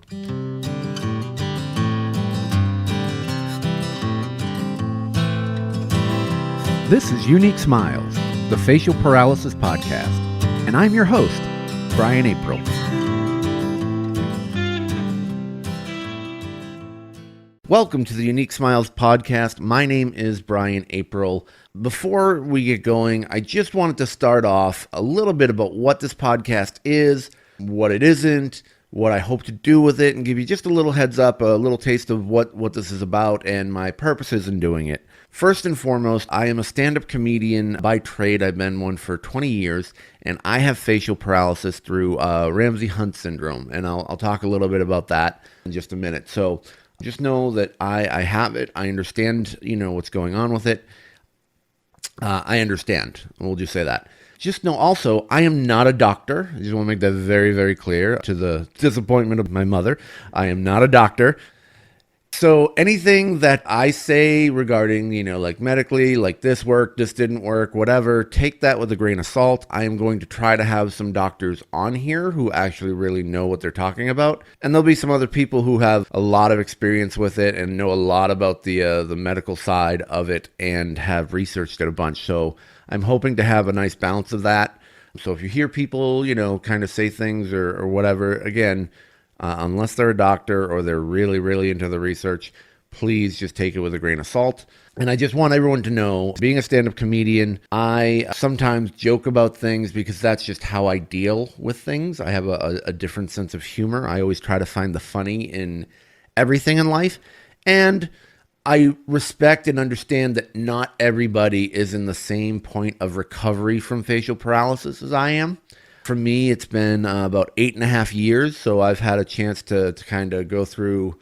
This is Unique Smiles, the Facial Paralysis Podcast, and I'm your host, Brian Apprille. Welcome to the Unique Smiles Podcast. My name is Brian Apprille. Before we get going, I just wanted to start off a little bit about what this podcast is, what it isn't, what I hope to do with it, and give you just a little heads up, a little taste of what this is about and my purposes in doing it. First and foremost, I am a stand-up comedian by trade. I've been one for 20 years, and I have facial paralysis through Ramsay Hunt Syndrome, and I'll talk a little bit about that in just a minute. So just know that I have it. I understand, what's going on with it. I understand. We'll just say that. Just know also, I am not a doctor. I just want to make that very, very clear to the disappointment of my mother. I am not a doctor. So anything that I say regarding, like medically, like this worked, this didn't work, whatever, take that with a grain of salt. I am going to try to have some doctors on here who actually really know what they're talking about. And there'll be some other people who have a lot of experience with it and know a lot about the medical side of it and have researched it a bunch. So I'm hoping to have a nice balance of that. So if you hear people, kind of say things or whatever, again, unless they're a doctor or they're really, really into the research, please just take it with a grain of salt. And I just want everyone to know, being a stand-up comedian, I sometimes joke about things because that's just how I deal with things. I have a different sense of humor. I always try to find the funny in everything in life. And I respect and understand that not everybody is in the same point of recovery from facial paralysis as I am. For me, it's been about 8.5 years, so I've had a chance to kind of go through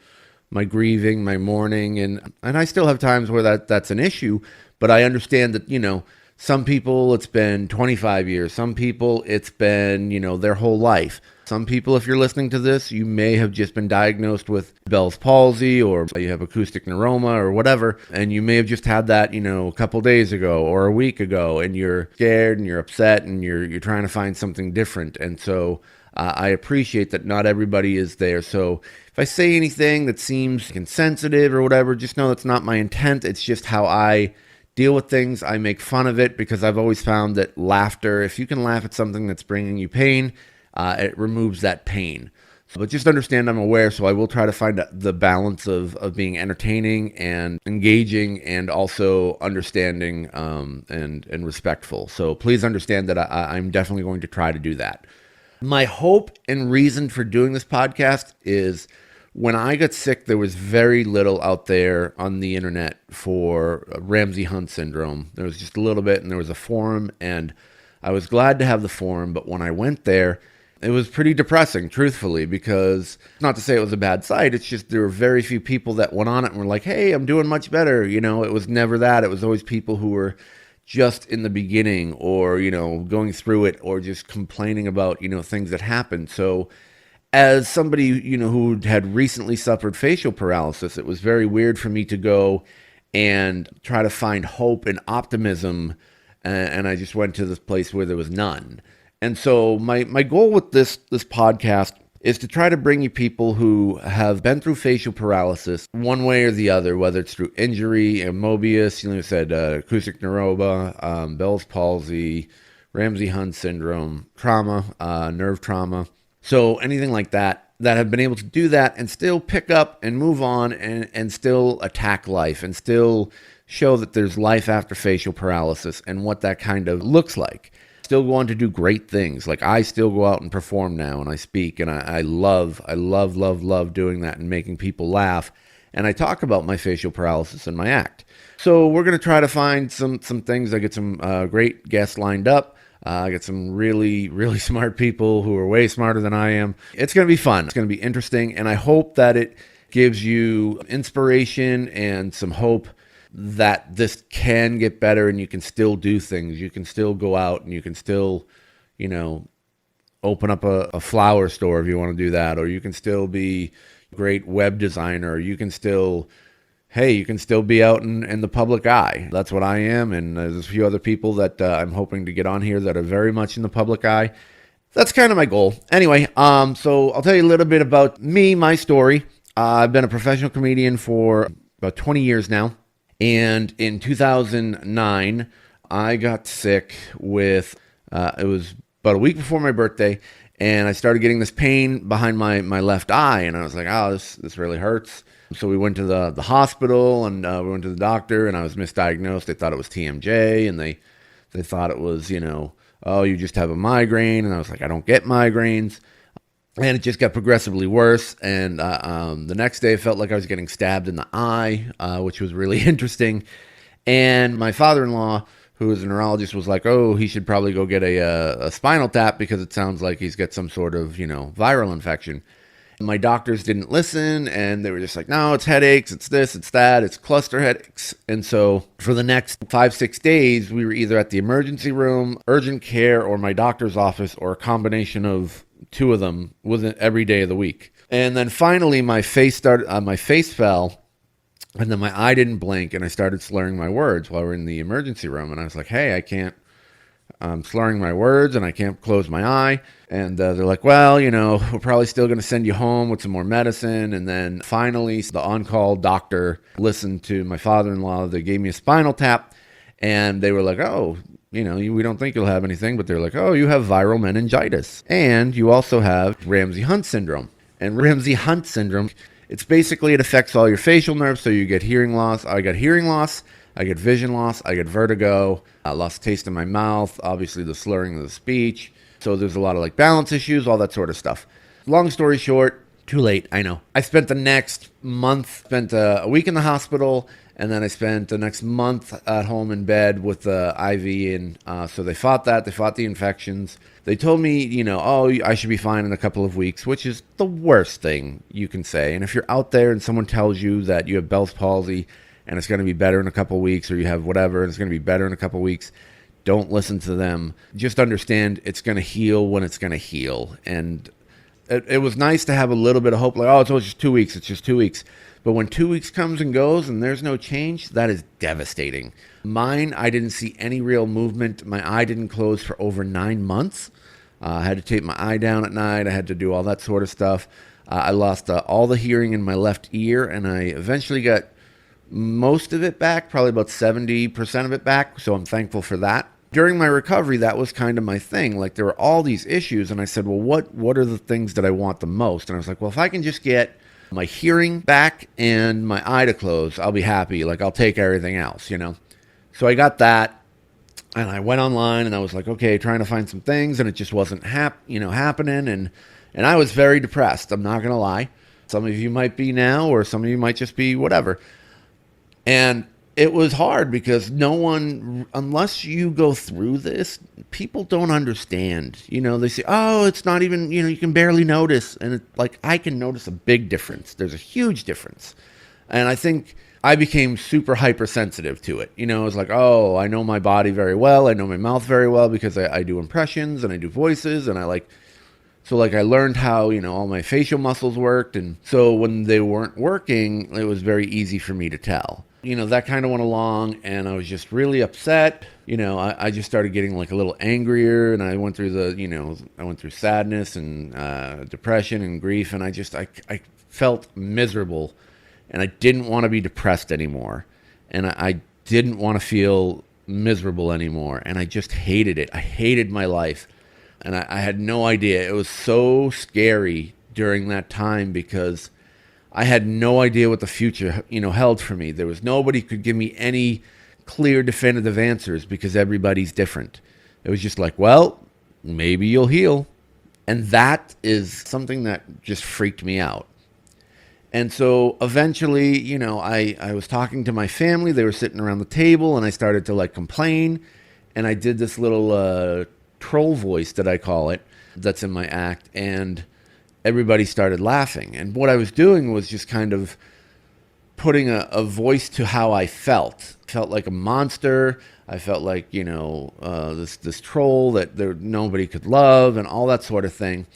my grieving, my mourning, and I still have times where that's an issue, but I understand that, some people it's been 25 years, some people it's been, their whole life. Some people, if you're listening to this, you may have just been diagnosed with Bell's palsy or you have acoustic neuroma or whatever, and you may have just had that, a couple days ago or a week ago, and you're scared and you're upset and you're trying to find something different. And so I appreciate that not everybody is there. So if I say anything that seems insensitive or whatever, just know that's not my intent. It's just how I deal with things. I make fun of it because I've always found that laughter, if you can laugh at something that's bringing you pain, it removes that pain. But just understand I'm aware, so I will try to find the balance of being entertaining and engaging and also understanding and respectful. So please understand that I'm definitely going to try to do that. My hope and reason for doing this podcast is when I got sick, there was very little out there on the internet for Ramsay Hunt Syndrome. There was just a little bit, and there was a forum, and I was glad to have the forum, but when I went there, it was pretty depressing, truthfully, because not to say it was a bad site, it's just there were very few people that went on it and were like, hey, I'm doing much better. It was never that. It was always people who were just in the beginning or, going through it or just complaining about, things that happened. So as somebody, who had recently suffered facial paralysis, it was very weird for me to go and try to find hope and optimism. And I just went to this place where there was none. And so my goal with this podcast is to try to bring you people who have been through facial paralysis one way or the other, whether it's through injury, Mobius, acoustic neuroma, Bell's palsy, Ramsay Hunt Syndrome, trauma, nerve trauma. So anything like that have been able to do that and still pick up and move on and still attack life and still show that there's life after facial paralysis and what that kind of looks like. Still go on to do great things. Like I still go out and perform now and I speak and I love doing that and making people laugh. And I talk about my facial paralysis in my act. So we're going to try to find some things. I get some great guests lined up. I get some really, really smart people who are way smarter than I am. It's going to be fun. It's going to be interesting. And I hope that it gives you inspiration and some hope that this can get better and you can still do things. You can still go out and you can still, open up a flower store if you want to do that, or you can still be a great web designer, or you can still be out in the public eye. That's what I am, and there's a few other people that I'm hoping to get on here that are very much in the public eye. that's kind of my goal. Anyway, so I'll tell you a little bit about me, my story. I've been a professional comedian for about 20 years now. And in 2009, I got sick with, it was about a week before my birthday, and I started getting this pain behind my left eye, and I was like, oh, this really hurts. So we went to the hospital, and we went to the doctor, and I was misdiagnosed. They thought it was TMJ, and they thought it was, oh, you just have a migraine, and I was like, I don't get migraines. And it just got progressively worse, and the next day it felt like I was getting stabbed in the eye, which was really interesting. And my father-in-law, who is a neurologist, was like, oh, he should probably go get a spinal tap because it sounds like he's got some sort of, viral infection. My doctors didn't listen, and they were just like, no, it's headaches, it's this, it's that, it's cluster headaches. And so for the next 5-6 days, we were either at the emergency room, urgent care, or my doctor's office, or a combination of two of them within every day of the week. And then finally my face fell, and then my eye didn't blink, and I started slurring my words while we're in the emergency room. And I was like, hey, I'm slurring my words and I can't close my eye. And they're like, well, we're probably still going to send you home with some more medicine. And then finally the on-call doctor listened to my father-in-law. They gave me a spinal tap, and they were like, oh, we don't think you'll have anything, but they're like, oh, you have viral meningitis, and you also have Ramsay Hunt Syndrome. And Ramsay Hunt Syndrome, it's basically, it affects all your facial nerves, so you get hearing loss. I got hearing loss, I get vision loss, I get vertigo, I lost taste in my mouth, obviously the slurring of the speech. So there's a lot of balance issues, all that sort of stuff. Long story short, too late, I know. I spent the next month, a week in the hospital, and then I spent the next month at home in bed with the IV. And so they fought the infections. They told me, oh, I should be fine in a couple of weeks, which is the worst thing you can say. And if you're out there and someone tells you that you have Bell's palsy and it's going to be better in a couple of weeks, or you have whatever and it's going to be better in a couple of weeks, don't listen to them. Just understand it's going to heal when it's going to heal. And it was nice to have a little bit of hope, like, oh, it's just 2 weeks. It's just 2 weeks. But when 2 weeks comes and goes and there's no change, that is devastating. Mine, I didn't see any real movement. My eye didn't close for over 9 months. I had to tape my eye down at night. I had to do all that sort of stuff. I lost all the hearing in my left ear, and I eventually got most of it back, probably about 70% of it back. So I'm thankful for that. During my recovery, that was kind of my thing. There were all these issues, and I said, well, what are the things that I want the most? And I was like, well, if I can just get my hearing back and my eye to close, I'll be happy. I'll take everything else, So I got that, and I went online, and I was like, okay, trying to find some things, and it just wasn't happening, and I was very depressed. I'm not going to lie. Some of you might be now, or some of you might just be whatever. And it was hard because no one, unless you go through this, people don't understand. They say, oh, it's not even, you can barely notice. And I can notice a big difference. There's a huge difference. And I think I became super hypersensitive to it. It was like, oh, I know my body very well. I know my mouth very well because I do impressions and I do voices. And I learned how, all my facial muscles worked. And so when they weren't working, it was very easy for me to tell. That kind of went along, and I was just really upset. I just started getting a little angrier, and I went through I went through sadness and depression and grief, and I felt miserable, and I didn't want to be depressed anymore, and I didn't want to feel miserable anymore, and I just hated it. I hated my life, and I had no idea. It was so scary during that time because I had no idea what the future, held for me. There was nobody could give me any clear, definitive answers because everybody's different. It was just like, well, maybe you'll heal. And that is something that just freaked me out. And so eventually, I was talking to my family. They were sitting around the table, and I started to complain. And I did this little troll voice that I call it, that's in my act. And everybody started laughing. And what I was doing was just kind of putting a voice to how I felt. Felt like a monster. I felt like, this troll that nobody could love and all that sort of thing.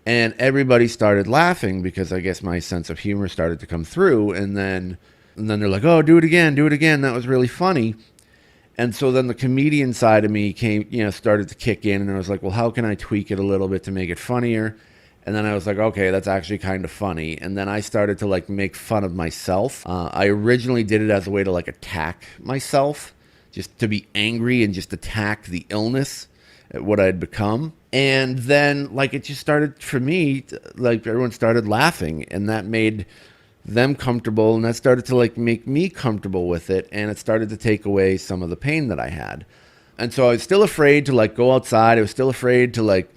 And everybody started laughing because I guess my sense of humor started to come through. And then they're like, oh, do it again. That was really funny. And so then the comedian side of me started to kick in, and I was like, well, how can I tweak it a little bit to make it funnier? And then I was like, okay, that's actually kind of funny. And then I started to like make fun of myself. I originally did it as a way to like attack myself, just to be angry and just attack the illness at what I had become. And then like it just started for me, like everyone started laughing, and that made them comfortable, and that started to like make me comfortable with it, and it started to take away some of the pain that I had. And so I was still afraid to like go outside. I was still afraid to like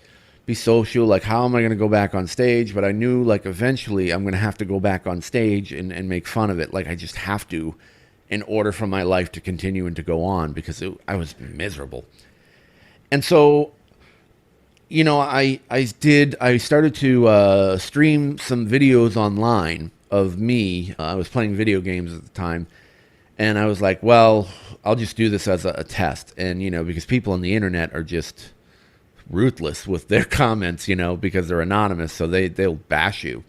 be social, like how am I going to go back on stage? But I knew like eventually I'm going to have to go back on stage and make fun of it. Like I just have to, in order for my life to continue and to go on, because I was miserable. And so, you know, I started to stream some videos online of me. I was playing video games at the time, and I was like, well, I'll just do this as a test. And, you know, because people on the internet are just ruthless with their comments, you know, because they're anonymous, so they'll bash you.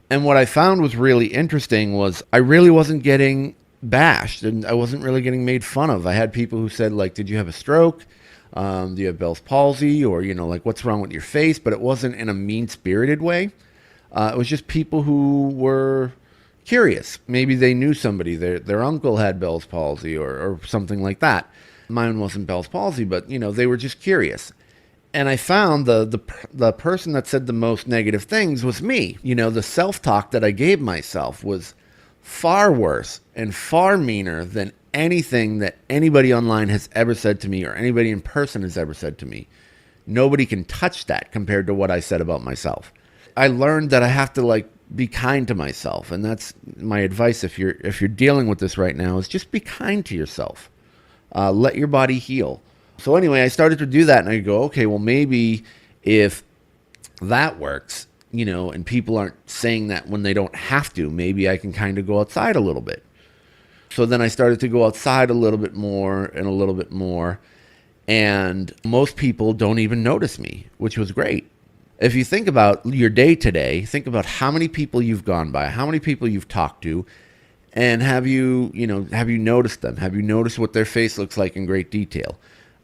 And what I found was really interesting was I really wasn't getting bashed, and I wasn't really getting made fun of. I had people who said, like, did you have a stroke? Do you have Bell's palsy? Or, you know, like, what's wrong with your face? But it wasn't in a mean-spirited way. It was just people who were curious. Maybe they knew somebody. Their uncle had Bell's palsy or something like that. Mine wasn't Bell's palsy, but, you know, they were just curious. And I found the person that said the most negative things was me. You know, the self-talk that I gave myself was far worse and far meaner than anything that anybody online has ever said to me or anybody in person has ever said to me. Nobody can touch that compared to what I said about myself. I learned that I have to like be kind to myself, and that's my advice if you're dealing with this right now, is just be kind to yourself. Let your body heal. So anyway, I started to do that, and I go, okay, well, maybe if that works, you know, and people aren't saying that when they don't have to, maybe I can kind of go outside a little bit. So then I started to go outside a little bit more and a little bit more, and most people don't even notice me, which was great. If you think about your day today, think about how many people you've gone by, how many people you've talked to, and have you noticed them? Have you noticed what their face looks like in great detail?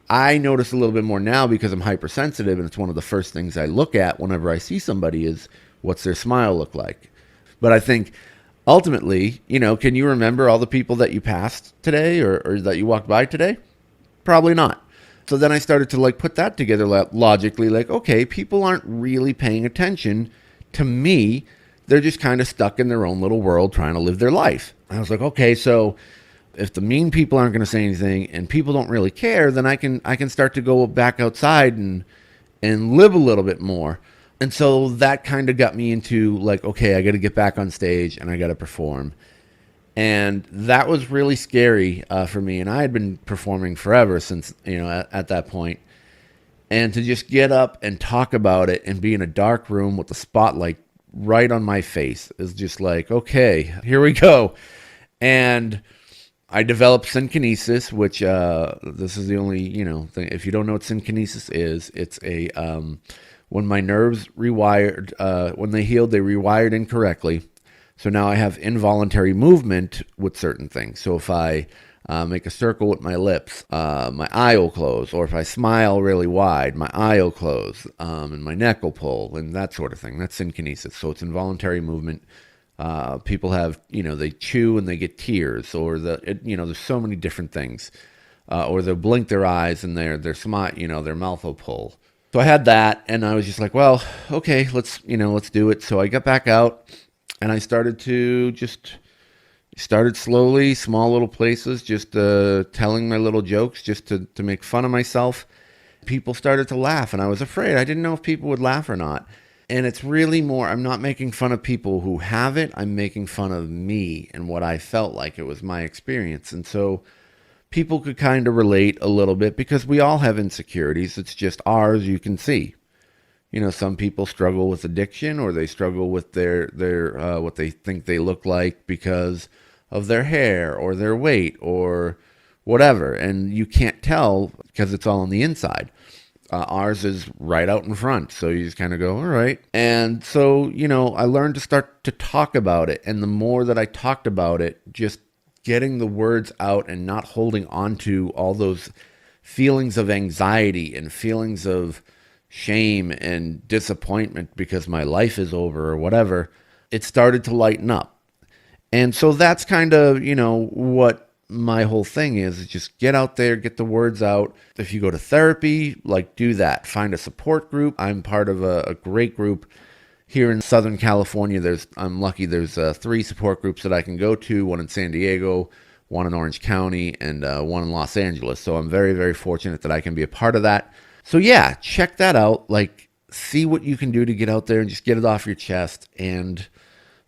I notice a little bit more now because I'm hypersensitive, and it's one of the first things I look at whenever I see somebody is what's their smile look like. But I think ultimately, you know, can you remember all the people that you passed today or that you walked by today? Probably not. So then I started to like put that together logically, like, okay, people aren't really paying attention to me. They're just kind of stuck in their own little world trying to live their life. I was like, okay, so if the mean people aren't going to say anything and people don't really care, then I can start to go back outside and live a little bit more. And so that kind of got me into like, okay, I got to get back on stage and I got to perform. And that was really scary for me. And I had been performing forever since, you know, at that point. And to just get up and talk about it and be in a dark room with the spotlight right on my face is just like, okay, here we go. And I developed Kinesis, which this is the only, you know, thing. If you don't know what Kinesis is, it's a when my nerves rewired, when they healed, they rewired incorrectly. So now I have involuntary movement with certain things. So if I make a circle with my lips, my eye will close. Or if I smile really wide, my eye will close, and my neck will pull, and that sort of thing. That's Kinesis. So it's involuntary movement. People have, you know, they chew and they get tears, or there's so many different things. Or they'll blink their eyes and their smile, you know, their mouth will pull. So I had that, and I was just like, well, okay, let's do it. So I got back out, and I started slowly, small little places, just telling my little jokes, just to make fun of myself. People started to laugh, and I was afraid. I didn't know if people would laugh or not. And it's really more, I'm not making fun of people who have it. I'm making fun of me and what I felt like. It was my experience. And so people could kind of relate a little bit because we all have insecurities. It's just ours, you can see. You know, some people struggle with addiction, or they struggle with their what they think they look like because of their hair or their weight or whatever. And you can't tell because it's all on the inside. Ours is right out in front. So you just kind of go, all right. And so, you know, I learned to start to talk about it. And the more that I talked about it, just getting the words out and not holding on to all those feelings of anxiety and feelings of shame and disappointment because my life is over or whatever, it started to lighten up. And so that's kind of, what my whole thing is just get out there, get the words out. If you go to therapy, do that. Find a support group. I'm part of a great group here in Southern California. I'm lucky there's 3 support groups that I can go to, one in San Diego, one in Orange County, and one in Los Angeles. So I'm very, very fortunate that I can be a part of that. So yeah, check that out. See what you can do to get out there and just get it off your chest. And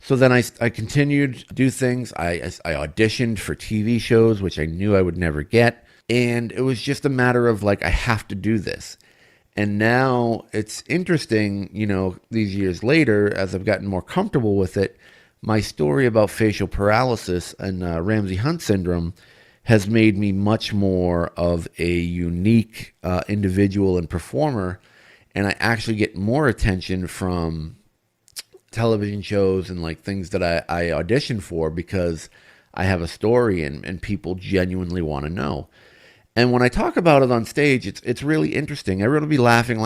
so then I continued to do things. I auditioned for TV shows, which I knew I would never get. And it was just a matter of I have to do this. And now it's interesting, these years later, as I've gotten more comfortable with it, my story about facial paralysis and Ramsay Hunt Syndrome has made me much more of a unique individual and performer. And I actually get more attention from television shows and things that I audition for because I have a story and people genuinely want to know. And when I talk about it on stage, it's really interesting. Everyone will be laughing,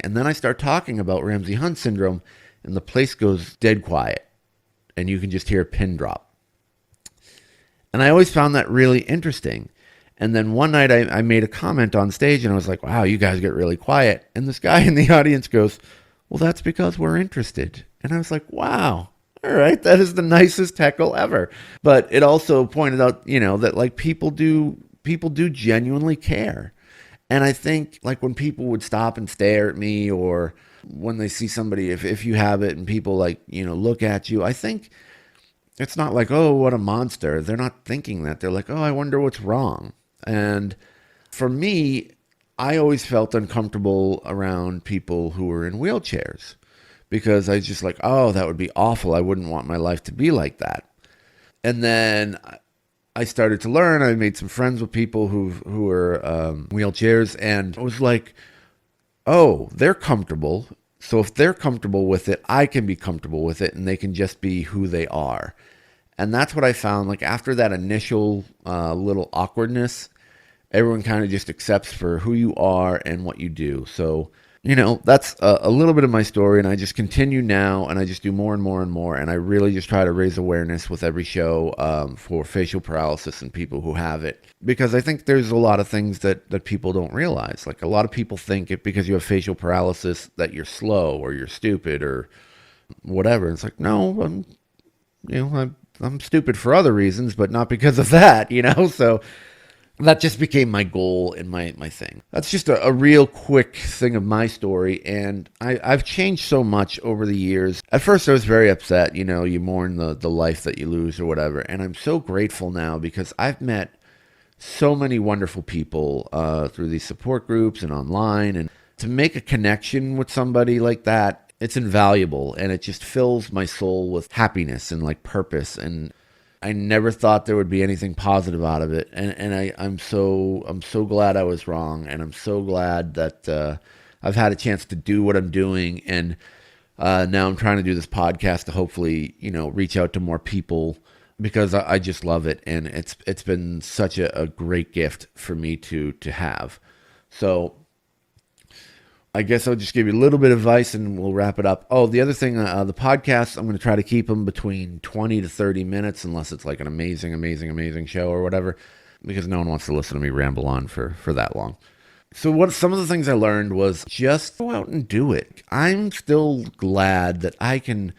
and then I start talking about Ramsay Hunt Syndrome, and the place goes dead quiet, and you can just hear a pin drop. And I always found that really interesting. And then one night I made a comment on stage, and I was like, wow, you guys get really quiet. And this guy in the audience goes, well, that's because we're interested. And I was like, wow, all right, that is the nicest heckle ever. But it also pointed out, that people do genuinely care. And I think when people would stop and stare at me, or when they see somebody, if you have it and people look at you, I think it's not oh, what a monster. They're not thinking that. They're oh, I wonder what's wrong. And for me, I always felt uncomfortable around people who were in wheelchairs because I was just oh, that would be awful. I wouldn't want my life to be like that. And then I started to learn. I made some friends with people who were wheelchairs, and it was oh, they're comfortable. So if they're comfortable with it, I can be comfortable with it, and they can just be who they are. And that's what I found. After that initial little awkwardness, everyone kind of just accepts for who you are and what you do. So, that's a little bit of my story, and I just continue now, and I just do more and more and more, and I really just try to raise awareness with every show for facial paralysis and people who have it, because I think there's a lot of things that people don't realize. A lot of people think it because you have facial paralysis that you're slow or you're stupid or whatever. It's no, I'm stupid for other reasons, but not because of that, so that just became my goal and my thing. That's just a real quick thing of my story, and I've changed so much over the years. At first, I was very upset. You mourn the life that you lose or whatever, and I'm so grateful now because I've met so many wonderful people through these support groups and online, and to make a connection with somebody like that, it's invaluable, and it just fills my soul with happiness and purpose. And I never thought there would be anything positive out of it, and I'm so glad I was wrong, and I'm so glad that I've had a chance to do what I'm doing, and now I'm trying to do this podcast to hopefully reach out to more people because I just love it, and it's been such a great gift for me to have. So I guess I'll just give you a little bit of advice and we'll wrap it up. Oh, the other thing, the podcasts, I'm going to try to keep them between 20 to 30 minutes unless it's an amazing show or whatever, because no one wants to listen to me ramble on for that long. So some of the things I learned was just go out and do it. I'm still glad that I can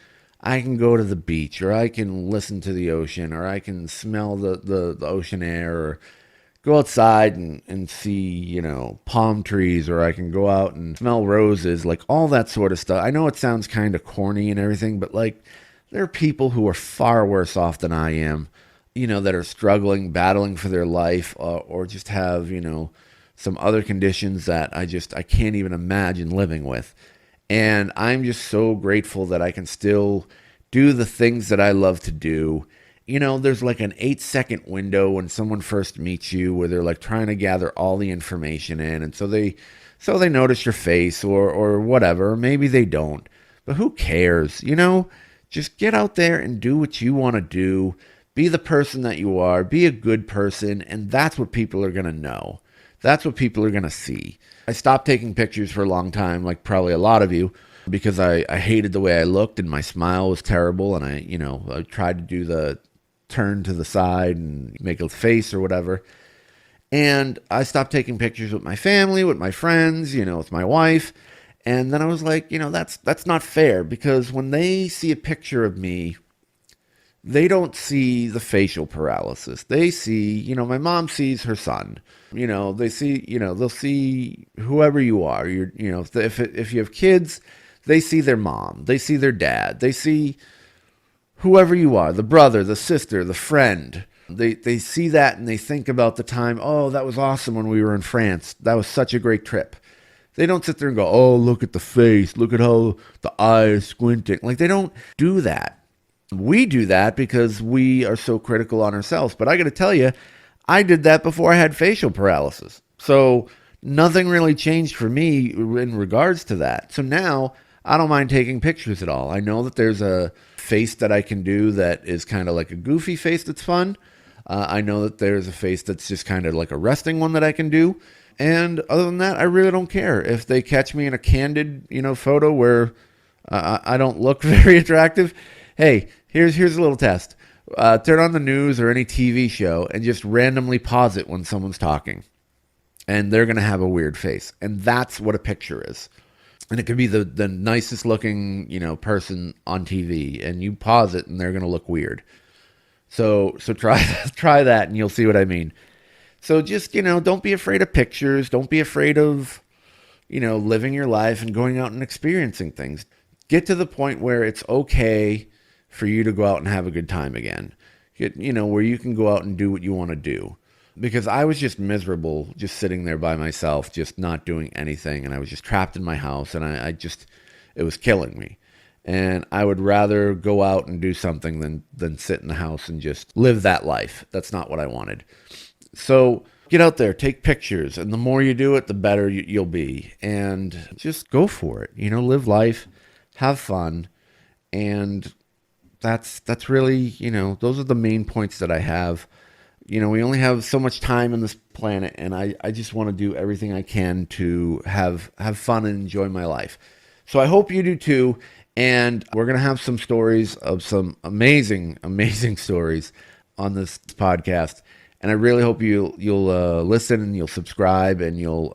go to the beach, or I can listen to the ocean, or I can smell the ocean air, or go outside and see, palm trees, or I can go out and smell roses, all that sort of stuff. I know it sounds kind of corny and everything, but there are people who are far worse off than I am, that are struggling, battling for their life, or just have, some other conditions that I can't even imagine living with. And I'm just so grateful that I can still do the things that I love to do. There's an 8-second window when someone first meets you where they're trying to gather all the information in. And so they notice your face or whatever. Maybe they don't, but who cares? Just get out there and do what you want to do. Be the person that you are. Be a good person. And that's what people are going to know. That's what people are going to see. I stopped taking pictures for a long time, like probably a lot of you, because I hated the way I looked and my smile was terrible. And I tried to do the turn to the side and make a face or whatever. And I stopped taking pictures with my family, with my friends, with my wife. And then I was like, that's not fair, because when they see a picture of me, they don't see the facial paralysis. They see, my mom sees her son. They see, they'll see whoever you are. If you have kids, they see their mom. They see their dad. They see whoever you are, the brother, the sister, the friend. They see that and they think about the time, oh, that was awesome when we were in France. That was such a great trip. They don't sit there and go, oh, look at the face. Look at how the eye is squinting. Like, they don't do that. We do that because we are so critical on ourselves. But I got to tell you, I did that before I had facial paralysis. So nothing really changed for me in regards to that. So now I don't mind taking pictures at all. I know that there's a face that I can do that is kind of like a goofy face that's fun. I know that there's a face that's just kind of like a resting one that I can do. And other than that, I really don't care. If they catch me in a candid, photo where I don't look very attractive, hey, here's a little test. Turn on the news or any TV show and just randomly pause it when someone's talking. And they're going to have a weird face. And that's what a picture is. And it could be the nicest looking, person on TV. And you pause it and they're going to look weird. So try that and you'll see what I mean. So just, don't be afraid of pictures. Don't be afraid of, living your life and going out and experiencing things. Get to the point where it's okay for you to go out and have a good time again. Where you can go out and do what you want to do. Because I was just miserable, just sitting there by myself, just not doing anything. And I was just trapped in my house and it was killing me. And I would rather go out and do something than sit in the house and just live that life. That's not what I wanted. So get out there, take pictures, and the more you do it, the better you'll be. And just go for it. Live life, have fun, and that's really, those are the main points that I have. We only have so much time on this planet, and I just want to do everything I can to have fun and enjoy my life. So I hope you do too. And we're going to have some stories of some amazing, amazing stories on this podcast. And I really hope you'll listen and you'll subscribe and you'll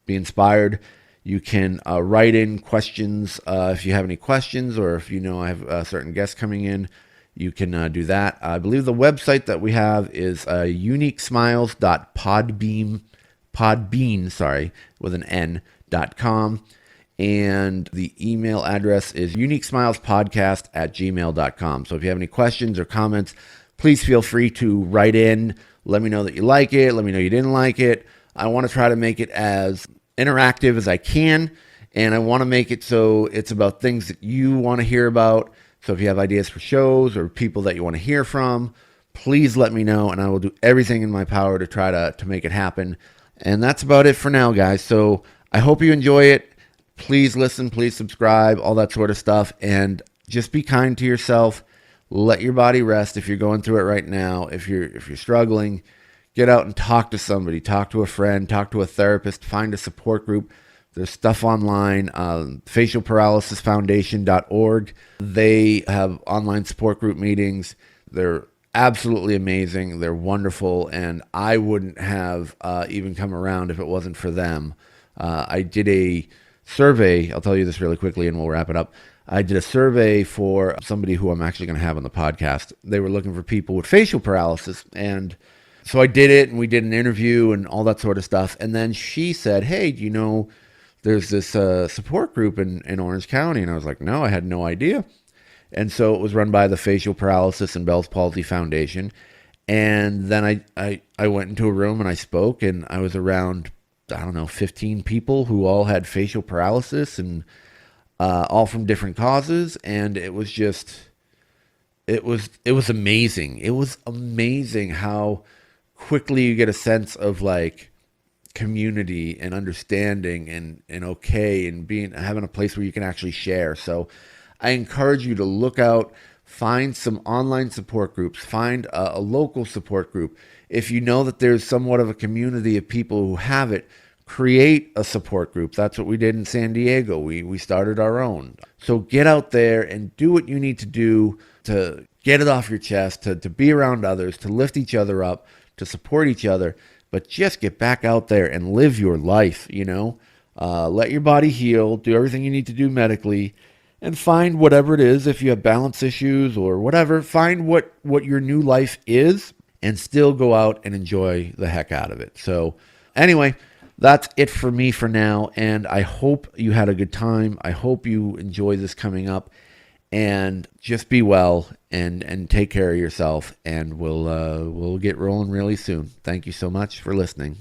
be inspired. You can write in questions if you have any questions, or if I have certain guests coming in, you can do that. I believe the website that we have is uniquesmiles.podbean.com. And the email address is uniquesmilespodcast@gmail.com. So if you have any questions or comments, please feel free to write in. Let me know that you like it. Let me know you didn't like it. I want to try to make it as interactive as I can. And I want to make it so it's about things that you want to hear about. So if you have ideas for shows or people that you want to hear from, please let me know. And I will do everything in my power to try to make it happen. And that's about it for now, guys. So I hope you enjoy it. Please listen, please subscribe, all that sort of stuff. And just be kind to yourself. Let your body rest if you're going through it right now. If you're struggling, get out and talk to somebody. Talk to a friend, talk to a therapist, find a support group. There's stuff online, facialparalysisfoundation.org. They have online support group meetings. They're absolutely amazing. They're wonderful. And I wouldn't have even come around if it wasn't for them. I did a survey. I'll tell you this really quickly and we'll wrap it up. I did a survey for somebody who I'm actually going to have on the podcast. They were looking for people with facial paralysis. And so I did it and we did an interview and all that sort of stuff. And then she said, hey, do you know there's this support group in Orange County? And I was like, no, I had no idea. And so it was run by the Facial Paralysis and Bell's Palsy Foundation. And then I went into a room and I spoke, and I was around, 15 people who all had facial paralysis, and all from different causes. And it was amazing. It was amazing how quickly you get a sense of like community and understanding and okay, and having a place where you can actually share. So I encourage you to look out Find some online support groups. Find a local support group. If you know that there's somewhat of a community of people who have it, create a support group. That's what we did in San Diego. We started our own. So get out there and do what you need to do to get it off your chest, to be around others, to lift each other up, to support each other. But just get back out there and live your life, Let your body heal. Do everything you need to do medically. And find whatever it is, if you have balance issues or whatever, find what your new life is and still go out and enjoy the heck out of it. So anyway, that's it for me for now. And I hope you had a good time. I hope you enjoy this coming up. And just be well and take care of yourself. And we'll get rolling really soon. Thank you so much for listening.